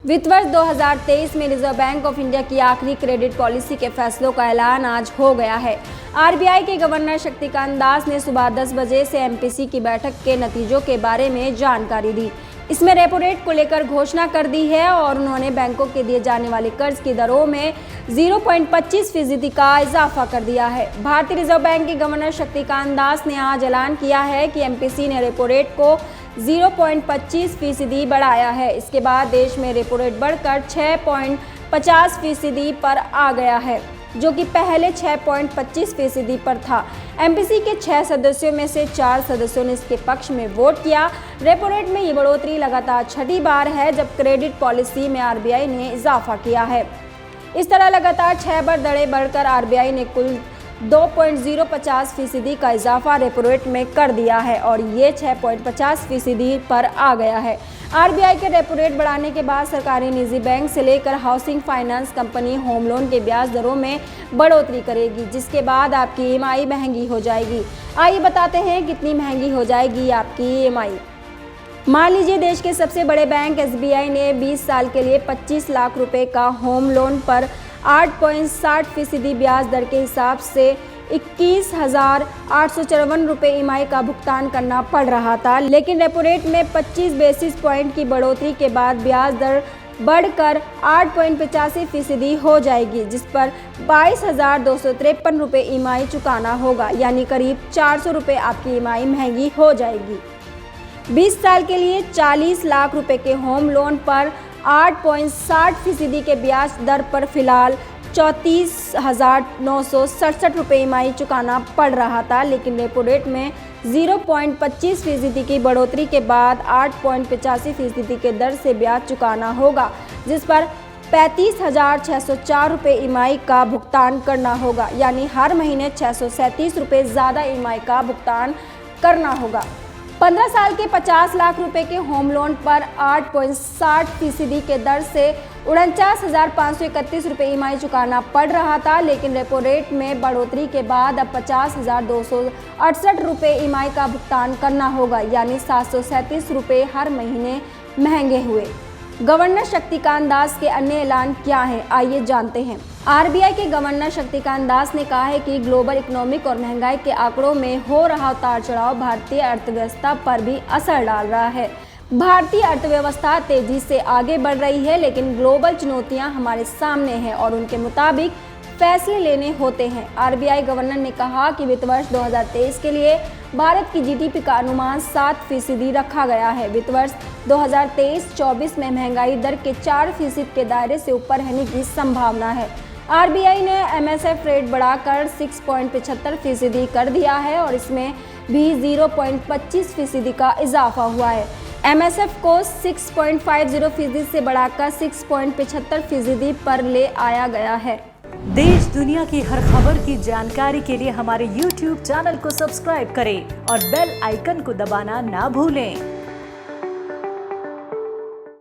वित्त वर्ष 2023 में रिजर्व बैंक ऑफ इंडिया की आखिरी क्रेडिट पॉलिसी के फैसलों का ऐलान आज हो गया है। आरबीआई के गवर्नर शक्तिकांत दास ने सुबह 10 बजे से एमपीसी की बैठक के नतीजों के बारे में जानकारी दी। इसमें रेपो रेट को लेकर घोषणा कर दी है और उन्होंने बैंकों के दिए जाने वाले कर्ज की दरों में 0.25% का इजाफा कर दिया है। भारतीय रिजर्व बैंक के गवर्नर शक्तिकांत दास ने आज ऐलान किया है कि एमपीसी ने रेपो रेट को 0.25% बढ़ाया है। इसके बाद देश में रेपो रेट बढ़कर 6.50% पर आ गया है, जो कि पहले 6.25% पर था। एमपीसी के 6 सदस्यों में से 4 सदस्यों ने इसके पक्ष में वोट किया। रेपो रेट में ये बढ़ोतरी लगातार छठी बार है जब क्रेडिट पॉलिसी में आरबीआई ने इजाफा किया है। इस तरह लगातार 6 बार दरें बढ़कर आरबीआई ने कुल 2.050% का इजाफा रेपो रेट में कर दिया है और ये 6.50% पर आ गया है। आरबीआई के रेपो रेट बढ़ाने के बाद सरकारी निजी बैंक से लेकर housing finance company home loan के ब्याज दरों में बढ़ोतरी करेगी, जिसके बाद आपकी ईएमआई महंगी हो जाएगी। आइए बताते हैं कितनी महंगी हो जाएगी आपकी ईएमआई। मान लीजिए देश के सबसे बड़े बैंक एसबीआई ने 20 साल के लिए 25 लाख रुपए का होम लोन पर 8.60% ब्याज दर के हिसाब से 21,854 रुपये ईएमआई का भुगतान करना पड़ रहा था, लेकिन रेपो रेट में 25 बेसिस पॉइंट की बढ़ोतरी के बाद ब्याज दर बढ़कर 8.85% हो जाएगी, जिस पर 22,253 रुपये ईएमआई चुकाना होगा, यानी करीब 400 रुपये आपकी ईएमआई महंगी हो जाएगी। 20 साल के लिए 40 लाख रुपए के होम लोन पर 8.60% के ब्याज दर पर फिलहाल 34,967 रुपये ईएमआई चुकाना पड़ रहा था, लेकिन रेपो रेट में 0.25% की बढ़ोतरी के बाद 8.85% के दर से ब्याज चुकाना होगा, जिस पर 35,604 रुपये ईएमआई का भुगतान करना होगा, यानी हर महीने 637 रुपये ज़्यादा ईएमआई का भुगतान करना होगा। 15 साल के 50 लाख रुपए के होम लोन पर 8.60% के दर से 49,531 रुपये ईएमआई चुकाना पड़ रहा था, लेकिन रेपो रेट में बढ़ोतरी के बाद अब 50,268 रुपये ईएमआई का भुगतान करना होगा, यानी 737 रुपये हर महीने महंगे हुए। गवर्नर शक्तिकांत दास के अन्य ऐलान क्या हैं, आइए जानते हैं। आरबीआई के गवर्नर शक्तिकांत दास ने कहा है कि ग्लोबल इकोनॉमिक और महंगाई के आंकड़ों में हो रहा उतार चढ़ाव भारतीय अर्थव्यवस्था पर भी असर डाल रहा है। भारतीय अर्थव्यवस्था तेजी से आगे बढ़ रही है, लेकिन ग्लोबल चुनौतियां हमारे सामने हैं और उनके मुताबिक फैसले लेने होते हैं। आरबीआई गवर्नर ने कहा कि वित्त वर्ष 2023 के लिए भारत की जीडीपी का अनुमान 7% रखा गया है। वित्त वर्ष 2023-24 में महंगाई दर के 4% के दायरे से ऊपर रहने की संभावना है। आरबीआई ने एमएसएफ रेट बढ़ाकर 6.75% कर दिया है और इसमें भी 0.25% का इजाफा हुआ है। एमएसएफ को 6.50% से बढ़ाकर 6.75% पर ले आया गया है। देश दुनिया की हर खबर की जानकारी के लिए हमारे YouTube चैनल को सब्सक्राइब करें और बेल आइकन को दबाना ना भूलें।